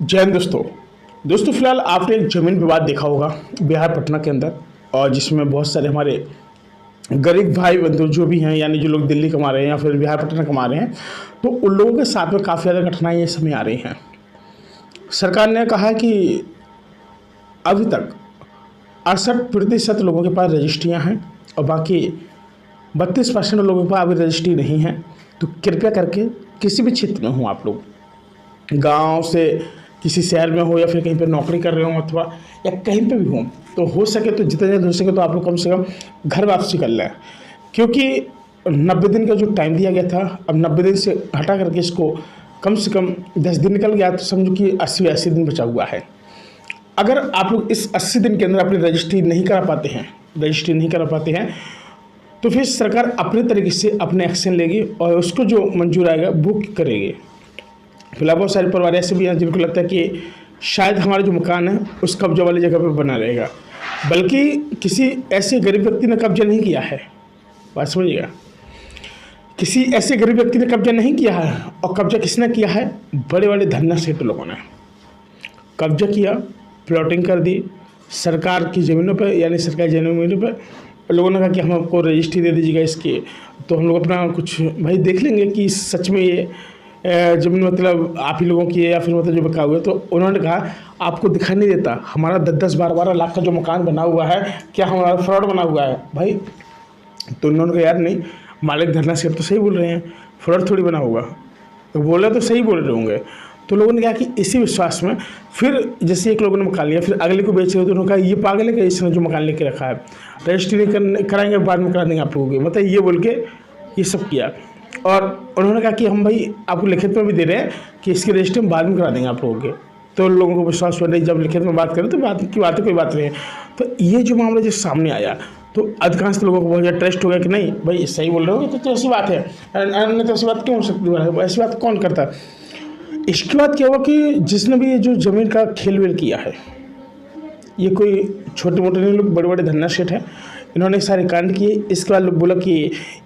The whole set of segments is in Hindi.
जय हिंद दोस्तों फिलहाल आपने एक जमीन विवाद देखा होगा बिहार पटना के अंदर। और जिसमें बहुत सारे हमारे गरीब भाई बंधु जो भी हैं, यानी जो लोग दिल्ली कमा रहे हैं या फिर बिहार पटना कमा रहे हैं, तो उन लोगों के साथ में काफ़ी ज़्यादा कठिनाइयाँ इस समय आ रही हैं। सरकार ने कहा कि अभी तक 68% लोगों के पास रजिस्ट्रियाँ हैं और बाकी 32% लोगों के पास अभी रजिस्ट्री नहीं है। तो कृपया करके किसी भी क्षेत्र में हो आप लोग, गांव से किसी शहर में हो या फिर कहीं पे नौकरी कर रहे हो अथवा या कहीं पे भी हो, तो हो सके तो जितना जल्द हो सके तो आप लोग कम से कम घर वापसी कर लें। क्योंकि 90 दिन का जो टाइम दिया गया था, अब 90 दिन से हटा करके इसको कम से कम 10 दिन निकल गया, तो समझो कि 80 दिन बचा हुआ है। अगर आप लोग इस 80 दिन के अंदर अपनी रजिस्ट्री नहीं करा पाते हैं तो फिर सरकार अपने तरीके से अपने एक्शन लेगी और उसको जो मंजूर आएगा वो करेगी। फिलहाल बहुत सारे परिवार ऐसे भी हैं जिनको लगता है कि शायद हमारा जो मकान है उस कब्जे वाली जगह पर बना रहेगा, बल्कि किसी ऐसे गरीब व्यक्ति ने कब्जा नहीं किया है। बात समझिएगा, किसी ऐसे गरीब व्यक्ति ने कब्जा नहीं किया है। और कब्जा किसने किया है? बड़े बड़े धन्ना सेठ लोगों ने कब्जा किया, प्लॉटिंग कर दी सरकार की ज़मीनों पर, यानी सरकारी ज़मीनों पर। लोगों ने कहा कि हम आपको रजिस्ट्री दे दीजिएगा इसकी, तो हम लोग अपना कुछ भाई देख लेंगे कि सच में ये ज़मीन मतलब आप ही लोगों की है या फिर मतलब जो बका हुआ है। तो उन्होंने कहा आपको दिखाई नहीं देता हमारा 10-10, 12-12 लाख का जो मकान बना हुआ है, क्या हमारा फ्रॉड बना हुआ है भाई? तो उन्होंने कहा यार नहीं, मालिक धरना सेठ तो सही बोल रहे हैं, फ्रॉड थोड़ी बना होगा। तो बोला तो सही बोल रहे होंगे। तो लोगों ने कहा कि इसी विश्वास में फिर जैसे एक लोगों ने मकान लिया, फिर अगले को बेच रहे, तो उन्होंने कहा ये पागल है कि इसने जो मकान लेके रखा है, रजिस्ट्री कराएंगे बाद में करा देंगे आप लोगों की, मतलब ये बोल के ये सब किया। और उन्होंने कहा कि हम भाई आपको लिखित में भी दे रहे हैं कि इसकी रजिस्ट्री हम बाद में करा देंगे आप लोगों के। तो लोगों को विश्वास हुआ नहीं, जब लिखित में बात करें तो बात की बात है, कोई बात नहीं है। तो ये जो मामला जो सामने आया, तो अधिकांश लोगों को बहुत ज़्यादा ट्रस्ट हो गया कि नहीं भाई सही बोल रहे हो, तो ऐसी बात है, नहीं तो ऐसी बात क्यों हो सकती है, ऐसी बात कौन करता है। इसके बाद क्या हुआ कि जिसने भी ये जो ज़मीन का खेल वेल किया है, ये कोई छोटे मोटे नहीं, लोग बड़े बड़े धन्ना सेठ हैं, इन्होंने सारे कांड किए। इसके बाद लोग बोला कि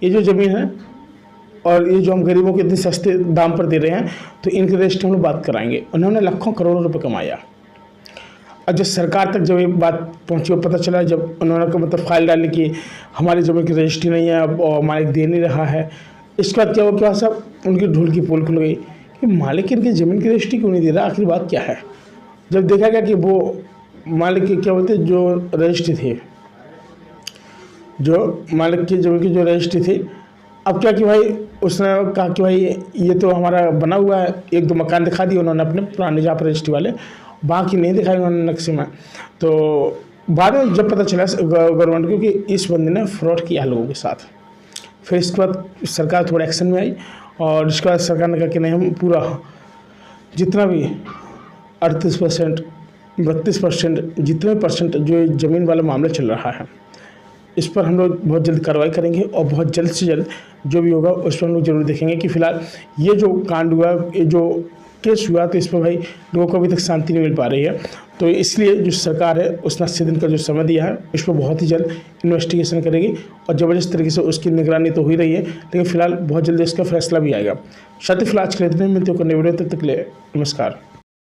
ये जो ज़मीन है और ये जो हम गरीबों को इतने सस्ते दाम पर दे रहे हैं, तो इनके रजिस्ट्री हम लोग बात कराएंगे। उन्होंने लाखों करोड़ों रुपए कमाया। और जब सरकार तक जब ये बात पहुंची और पता चला, जब उन्होंने मतलब फाइल डाली कि हमारी ज़मीन की रजिस्ट्री नहीं है अब और मालिक दे नहीं रहा है, इसके बाद क्या हुआ, क्या सब उनकी ढूल की पोल खुल गई कि मालिक इनकी ज़मीन की रजिस्ट्री क्यों नहीं दे रहा, आखिर बात क्या है। जब देखा गया कि वो मालिक के क्या बोलते जो रजिस्ट्री थी, जो मालिक की ज़मीन की जो रजिस्ट्री थी, अब क्या कि भाई उसने कहा कि भाई ये तो हमारा बना हुआ है, 1-2 मकान दिखा दिए उन्होंने अपने पुराने जहाँ पर रजिस्ट्री वाले, बाकी नहीं दिखाई उन्होंने नक्शे में। तो बाद में जब पता चला गवर्नमेंट को कि इस बंदे ने फ्रॉड किया लोगों के साथ, फिर इसके बाद सरकार थोड़ा एक्शन में आई। और इसके बाद सरकार ने कहा कि नहीं, हम पूरा जितना भी 38%, 32%, जितने परसेंट जो ज़मीन वाला मामला चल रहा है, इस पर हम लोग बहुत जल्द कार्रवाई करेंगे और बहुत जल्द से जल्द जो भी होगा उस पर हम लोग जरूर देखेंगे। कि फिलहाल ये जो कांड हुआ, ये जो केस हुआ, तो इस पर भाई लोगों को अभी तक शांति नहीं मिल पा रही है। तो इसलिए जो सरकार है उसने 80 दिन का जो समय दिया है, इस पर बहुत ही जल्द इन्वेस्टिगेशन करेगी और ज़बरदस्त तरीके से उसकी निगरानी तो हो ही रही है, लेकिन फिलहाल बहुत जल्द इसका फैसला भी आएगा। साथ ही फिलहाल आज के लिए इतने मिलते हो करने वीडियो, तब तक के लिए नमस्कार।